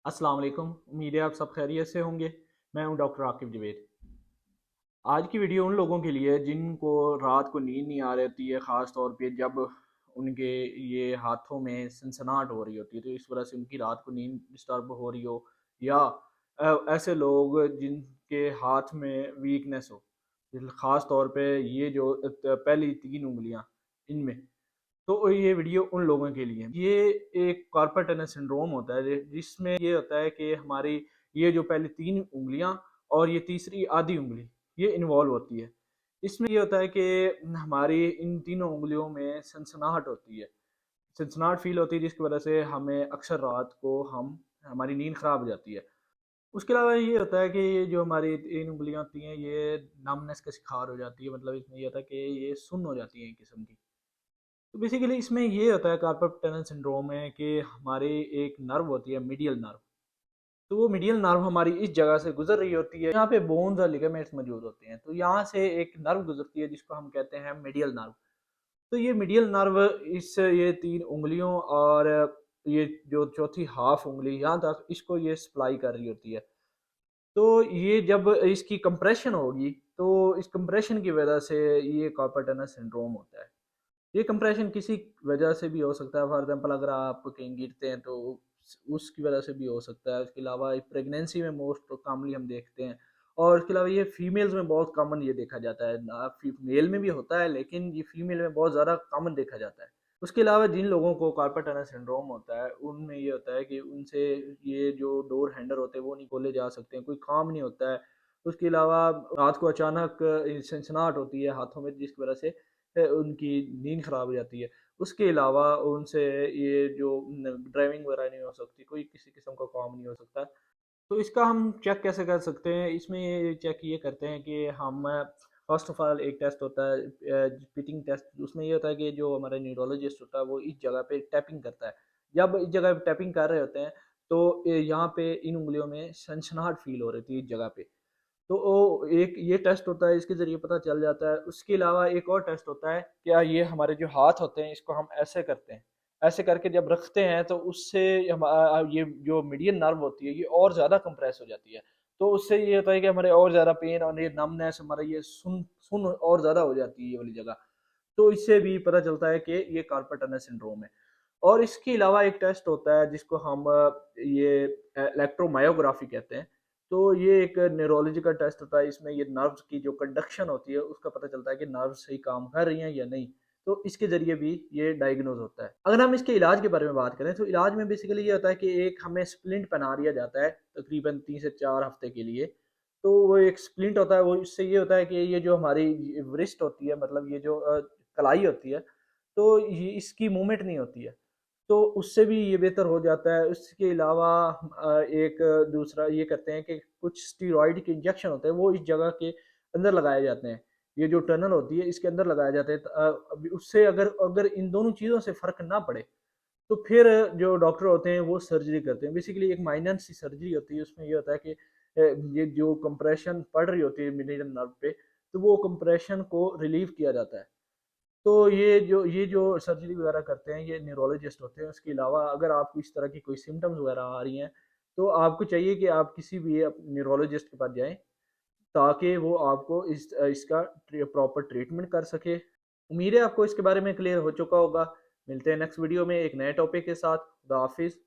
अस्सलाम वालेकुम। उम्मीद है आप सब खैरियत से होंगे। मैं हूं डॉक्टर आकिब जवेद। आज की वीडियो उन लोगों के लिए जिनको रात को नींद नहीं आ रही होती है, ख़ास तौर पे जब उनके ये हाथों में सनसनाहट हो रही होती है, तो इस वजह से उनकी रात को नींद डिस्टर्ब हो रही हो, या ऐसे लोग जिनके हाथ में वीकनेस हो, ख़ास तौर पे ये जो पहली 3 उँगलियां इनमें। तो ये वीडियो उन लोगों के लिए है। ये एक कार्पल टनल सिंड्रोम होता है जिसमें ये होता है कि हमारी ये जो पहली 3 उँगलियां और ये तीसरी आधी उँगली ये इन्वॉल्व होती है। इसमें ये होता है कि हमारी इन तीनों उँगलियों में सनसनाहट होती है। सनसनाहट फ़ील होती है जिसकी वज़ह से हमें अक्सर रात को हम हमारी नींद ख़राब हो जाती है। उसके अलावा ये होता है कि ये जो हमारी 3 उँगलियाँ होती हैं ये नमनेस का शिकार हो जाती है। मतलब इसमें ये होता है कि ये सुन्न हो जाती हैं एक किस्म की। तो बेसिकली इसमें ये होता है कार्पल टनल सिंड्रोम में कि हमारी एक नर्व होती है मीडियल नर्व। तो वो मीडियल नर्व हमारी इस जगह से गुजर रही होती है, यहाँ पे बोन्स और लिगामेंट्स मौजूद होते हैं, तो यहाँ से एक नर्व गुजरती है जिसको हम कहते हैं मीडियल नर्व। तो ये मीडियल नर्व इस ये 3 उँगलियों और ये जो चौथी हाफ उँगली यहाँ तक इसको ये सप्लाई कर रही होती है। तो ये जब इसकी कंप्रेशन होगी, तो इस कंप्रेशन की वजह से ये कार्पल टनल सिंड्रोम होता है। ये कंप्रेशन किसी वजह से भी हो सकता है। फॉर एग्जांपल अगर आप कहीं गिरते हैं तो उसकी वजह से भी हो सकता है। उसके अलावा प्रेगनेंसी में मोस्ट कॉमनली हम देखते हैं, और उसके अलावा ये फीमेल्स में बहुत कॉमन ये देखा जाता है। मेल में भी होता है लेकिन ये फीमेल में बहुत ज़्यादा कॉमन देखा जाता है। उसके अलावा जिन लोगों को कार्पल टनल सिंड्रोम होता है उनमें ये होता है कि उनसे ये जो डोर हैंडल होते हैं वो नहीं खोले जा सकते हैं, कोई काम नहीं होता है। उसके अलावा रात को अचानक सनसनाहट होती है हाथों में जिसकी वजह से उनकी नींद ख़राब हो जाती है। उसके अलावा उनसे ये जो ड्राइविंग वगैरह नहीं हो सकती, कोई किसी किस्म का काम नहीं हो सकता। तो इसका हम चेक कैसे कर सकते हैं? इसमें ये चेक ये करते हैं कि हम फ़र्स्ट ऑफ़ ऑल एक टेस्ट होता है पिटिंग टेस्ट। उसमें ये होता है कि जो हमारा न्यूरोलॉजिस्ट होता है वो इस जगह पे टैपिंग करता है। जब इस जगह पे टैपिंग कर रहे होते हैं तो यहाँ पे इन उँगलियों में सनसनाहट फ़ील हो रही थी इस जगह पे। तो ओ एक ये टेस्ट होता है, इसके ज़रिए पता चल जाता है। उसके अलावा एक और टेस्ट होता है, क्या ये हमारे जो हाथ होते हैं इसको हम ऐसे करते हैं, ऐसे करके जब रखते हैं तो उससे ये जो मीडियन नर्व होती है ये और ज़्यादा कंप्रेस हो जाती है। तो उससे ये होता है कि हमारे और ज़्यादा पेन और ये नमनेस हमारा ये सुन सुन और ज़्यादा हो जाती है ये वाली जगह। तो इससे भी पता चलता है कि ये कार्पल टनल सिंड्रोम है। और इसके अलावा एक टेस्ट होता है जिसको हम ये इलेक्ट्रोमायोग्राफी कहते हैं। तो ये एक न्यूरोलॉजिकल टेस्ट होता है। इसमें ये नर्व्स की जो कंडक्शन होती है उसका पता चलता है कि नर्व सही काम कर रही हैं या नहीं। तो इसके ज़रिए भी ये डायग्नोज़ होता है। अगर हम इसके इलाज के बारे में बात करें तो इलाज में बेसिकली ये होता है कि एक हमें स्प्लिंट पहना दिया जाता है तकरीबन 3 से 4 हफ्ते के लिए। तो वो एक स्प्लिंट होता है, वो इससे ये होता है कि ये जो हमारी व्रिस्ट होती है, मतलब ये जो कलाई होती है, तो ये इसकी मूवमेंट नहीं होती है। तो उससे भी ये बेहतर हो जाता है। उसके अलावा एक दूसरा ये करते हैं कि कुछ स्टेरॉइड के इंजेक्शन होते हैं, वो इस जगह के अंदर लगाए जाते हैं। ये जो टनल होती है इसके अंदर लगाए जाते हैं। अभी उससे अगर अगर इन दोनों चीज़ों से फ़र्क ना पड़े, तो फिर जो डॉक्टर होते हैं वो सर्जरी करते हैं। बेसिकली एक माइनर सी सर्जरी होती है। उसमें ये होता है कि ये जो कंप्रेशन पड़ रही होती है मीडियन नर्व पे, तो वो कंप्रेशन को रिलीव किया जाता है। तो ये जो सर्जरी वगैरह करते हैं ये न्यूरोलॉजिस्ट होते हैं। उसके अलावा अगर आपको इस तरह की कोई सिम्पटम्स वगैरह आ रही हैं, तो आपको चाहिए कि आप किसी भी न्यूरोलॉजिस्ट के पास जाएँ, ताकि वो आपको इसका प्रॉपर ट्रीटमेंट कर सके। उम्मीद है आपको इसके बारे में क्लियर हो चुका होगा। मिलते हैं नेक्स्ट वीडियो में एक नए टॉपिक के साथ। खुदा हाफिज़।